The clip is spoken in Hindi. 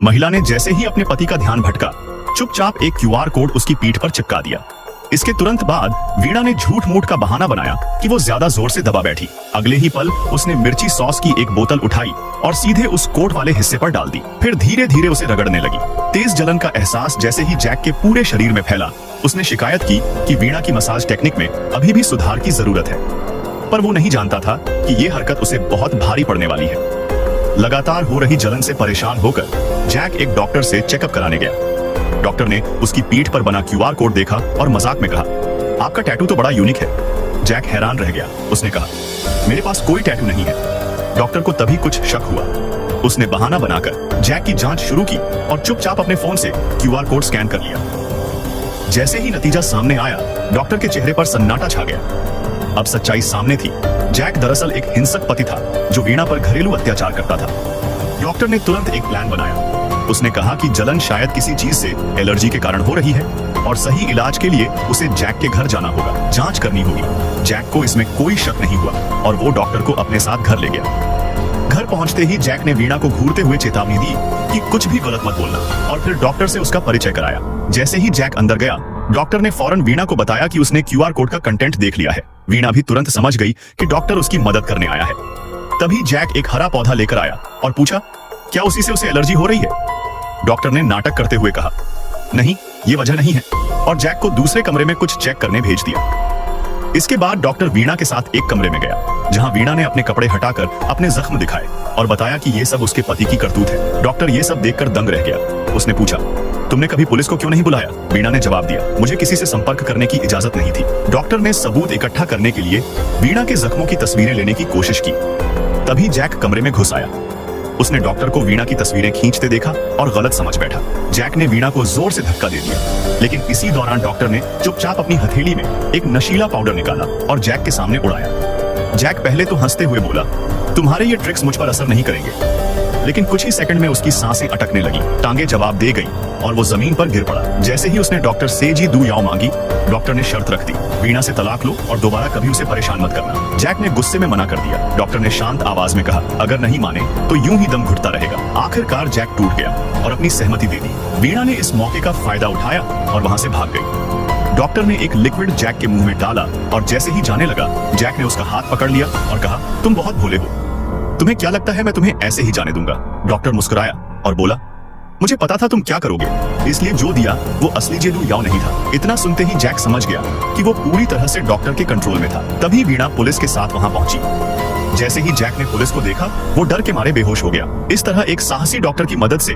महिला ने जैसे ही अपने पति का ध्यान भटका, चुपचाप एक क्यूआर कोड उसकी पीठ पर चिपका दिया। इसके तुरंत बाद वीणा ने झूठ मूठ का बहाना बनाया कि वो ज्यादा जोर से दबा बैठी। अगले ही पल उसने मिर्ची सॉस की एक बोतल उठाई और सीधे उस कोट वाले हिस्से पर डाल दी। फिर धीरे धीरे उसे रगड़ने लगी। तेज जलन का एहसास जैसे ही जैक के पूरे शरीर में फैला, उसने शिकायत की कि वीणा की मसाज टेक्निक में अभी भी सुधार की जरूरत है। पर वो नहीं जानता था कि ये हरकत उसे बहुत भारी पड़ने वाली है। लगातार हो रही जलन से परेशान होकर जैक एक डॉक्टर से चेकअप कराने गया। डॉक्टर ने उसकी पीठ पर बना क्यूआर कोड देखा और मजाक में कहा, आपका टैटू तो बड़ा यूनिक है। जैक हैरान रह गया। उसने कहा, मेरे पास कोई टैटू नहीं है। डॉक्टर को तभी कुछ शक हुआ। उसने बहाना बनाकर जैक की जांच शुरू की और चुपचाप अपने फोन से क्यूआर कोड स्कैन कर लिया। जैसे ही नतीजा सामने आया, डॉक्टर के चेहरे पर सन्नाटा छा गया। अब सच्चाई सामने थी। जैक दरअसल एक हिंसक पति था जो वीणा पर घरेलू अत्याचार करता था। डॉक्टर ने तुरंत एक प्लान बनाया। उसने कहा कि जलन शायद किसी चीज से एलर्जी के कारण हो रही है और सही इलाज के लिए उसे जैक के घर जाना होगा, जांच करनी होगी। जैक को इसमें कोई शक नहीं हुआ और वो डॉक्टर को अपने साथ घर ले गया। घर पहुंचते ही जैक ने वीणा को घूरते हुए चेतावनी दी कि कुछ भी गलत मत बोलना और फिर डॉक्टर से उसका परिचय कराया। जैसे ही जैक अंदर गया, डॉक्टर ने फौरन वीणा को बताया कि उसने क्यूआर कोड का कंटेंट देख लिया है। वीणा भी तुरंत समझ गई कि डॉक्टर उसकी मदद करने आया है। तभी जैक एक हरा पौधा लेकर आया और पूछा, क्या उसी से उसे एलर्जी हो रही है? डॉक्टर ने नाटक करते हुए कहा, नहीं, ये वजह नहीं है, और जैक को दूसरे कमरे में कुछ चेक करने भेज दिया। इसके बाद डॉक्टर वीणा के साथ एक कमरे में गया, जहां वीणा ने अपने कपड़े हटाकर अपने जख्म दिखाए और बताया कि ये सब उसके पति की करतूत है। डॉक्टर ये सब देखकर दंग रह गया। उसने पूछा, तुमने कभी पुलिस को क्यों नहीं बुलाया? वीणा ने जवाब दिया, मुझे किसी से संपर्क करने की इजाजत नहीं थी। डॉक्टर ने सबूत इकट्ठा करने के लिए वीणा के जख्मों की तस्वीरें लेने की कोशिश की। तभी जैक कमरे में घुस आया। उसने डॉक्टर को वीणा की तस्वीरें खींचते देखा और गलत समझ बैठा। जैक ने वीणा को जोर से धक्का दे दिया, लेकिन इसी दौरान डॉक्टर ने चुपचाप अपनी हथेली में एक नशीला पाउडर निकाला और जैक के सामने उड़ाया। जैक पहले तो हंसते हुए बोला, तुम्हारे ये ट्रिक्स मुझ पर असर नहीं करेंगे। लेकिन कुछ ही सेकंड में उसकी सांसें अटकने लगी, टांगे जवाब दे गई और वो जमीन पर गिर पड़ा। जैसे ही उसने डॉक्टर से जी दू याओ मांगी, डॉक्टर ने शर्त रख दी, वीणा से तलाक लो और दोबारा कभी उसे परेशान मत करना। जैक ने गुस्से में मना कर दिया। डॉक्टर ने शांत आवाज में कहा, अगर नहीं माने तो यूं ही दम घुटता रहेगा। आखिरकार जैक टूट गया और अपनी सहमति दे दी। वीणा ने इस मौके का फायदा उठाया और वहां से भाग गई। डॉक्टर ने एक लिक्विड जैक के मुंह में डाला और जैसे ही जाने लगा, जैक ने उसका हाथ पकड़ लिया और कहा, तुम बहुत भोले हो, तुम्हें क्या लगता है मैं तुम्हें ऐसे ही जाने दूंगा? डॉक्टर मुस्कुराया और बोला, मुझे पता था तुम क्या करोगे, इसलिए जो दिया वो असली जेडू याओ नहीं था। इतना सुनते ही जैक समझ गया कि वो पूरी तरह से डॉक्टर के कंट्रोल में था। तभी वीणा पुलिस के साथ वहां पहुंची। जैसे ही जैक ने पुलिस को देखा, वो डर के मारे बेहोश हो गया। इस तरह एक साहसी डॉक्टर की मदद से